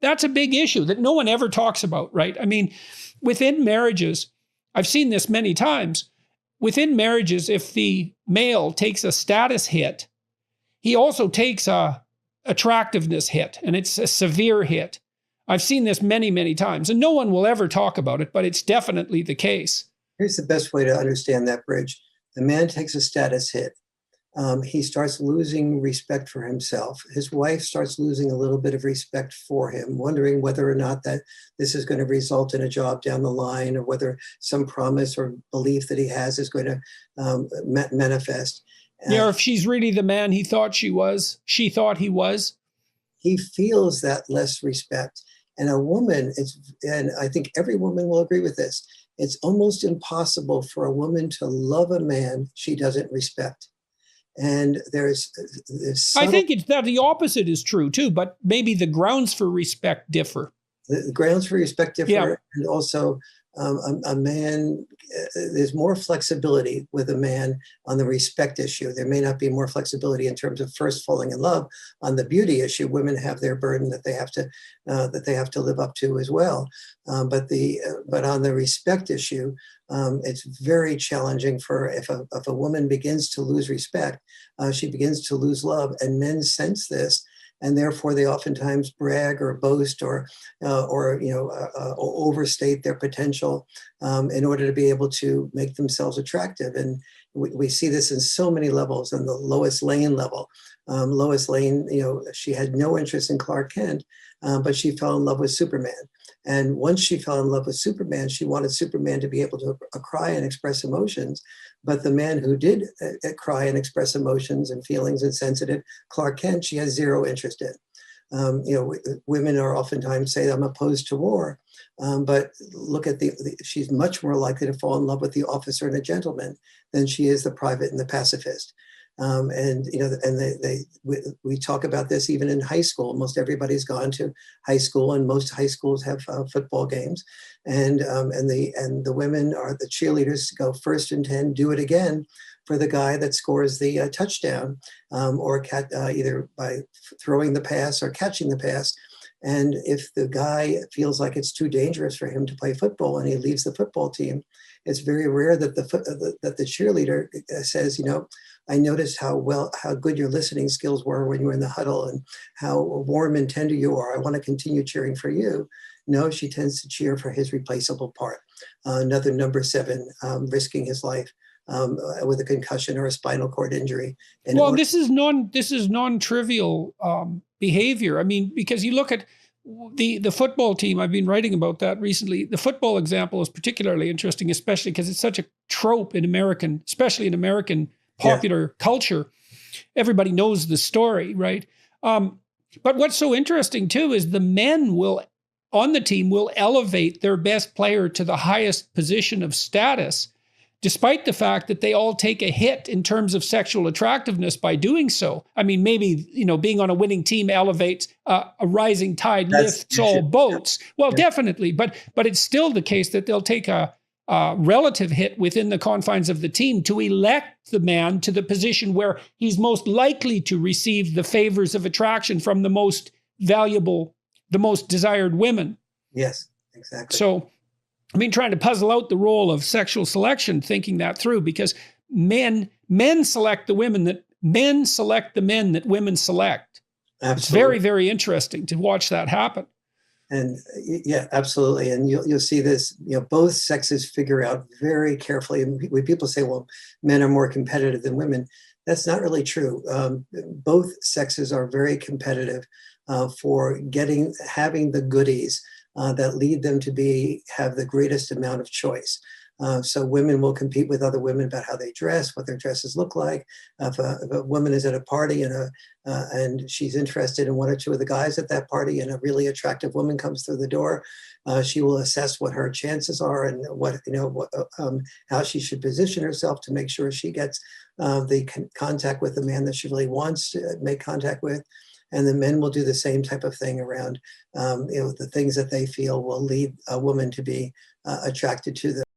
That's a big issue that no one ever talks about, right? I mean, within marriages, I've seen this many times. Within marriages, if the male takes a status hit, he also takes a attractiveness hit, and it's a severe hit. I've seen this many, many times, and no one will ever talk about it, but it's definitely the case. Here's the best way to understand that, Bridge. The man takes a status hit. He starts losing respect for himself. His wife starts losing a little bit of respect for him, wondering whether or not that this is going to result in a job down the line, or whether some promise or belief that he has is going to manifest. Yeah, or if she's really the man he thought she thought he was. He feels that less respect. And a woman, and I think every woman will agree with this, it's almost impossible for a woman to love a man she doesn't respect. And there's I think it's that the opposite is true too, but maybe the grounds for respect differ. The grounds for respect differ, yeah. And also a man, there's more flexibility with a man on the respect issue. There may not be more flexibility in terms of first falling in love. On the beauty issue, women have their burden that they have to live up to as well. But on the respect issue, it's very challenging for if a woman begins to lose respect, she begins to lose love, and men sense this. And therefore, they oftentimes brag or boast or overstate their potential in order to be able to make themselves attractive. And we see this in so many levels. On the Lois Lane level, Lois Lane, she had no interest in Clark Kent, but she fell in love with Superman. And once she fell in love with Superman, she wanted Superman to be able to cry and express emotions. But the man who did cry and express emotions and feelings and sensitive, Clark Kent, she has zero interest in. Women are oftentimes say, I'm opposed to war. But look at she's much more likely to fall in love with the officer and a gentleman than she is the private and the pacifist. We talk about this even in high school. Most everybody's gone to high school, and most high schools have football games, and the women are the cheerleaders, go first and 10, do it again for the guy that scores the touchdown, or either by throwing the pass or catching the pass. And if the guy feels like it's too dangerous for him to play football and he leaves the football team, it's very rare that the cheerleader says, I noticed how good your listening skills were when you were in the huddle, and how warm and tender you are. I want to continue cheering for you. No, she tends to cheer for his replaceable part, another number 7, risking his life with a concussion or a spinal cord injury. Well, this is non-trivial behavior. I mean, because you look at the football team, I've been writing about that recently. The football example is particularly interesting, especially because it's such a trope in American, especially in American popular culture. Everybody knows the story, right? But what's so interesting too is the men on the team will elevate their best player to the highest position of status, despite the fact that they all take a hit in terms of sexual attractiveness by doing so. I mean, maybe, being on a winning team elevates, a rising tide lifts all boats. Well, definitely, but it's still the case that they'll take a relative hit within the confines of the team to elect the man to the position where he's most likely to receive the favors of attraction from the most valuable, the most desired women. Yes, exactly. So, I mean, trying to puzzle out the role of sexual selection, thinking that through, because men select the men that women select. Absolutely. It's very, very interesting to watch that happen. And yeah, absolutely. And you'll see this, both sexes figure out very carefully. And when people say, well, men are more competitive than women, that's not really true. Both sexes are very competitive for having the goodies that lead them to have the greatest amount of choice. So women will compete with other women about how they dress, what their dresses look like. If a woman is at a party and she's interested in one or two of the guys at that party, and a really attractive woman comes through the door, she will assess what her chances are and how she should position herself to make sure she gets the contact with the man that she really wants to make contact with. And the men will do the same type of thing around the things that they feel will lead a woman to be attracted to them.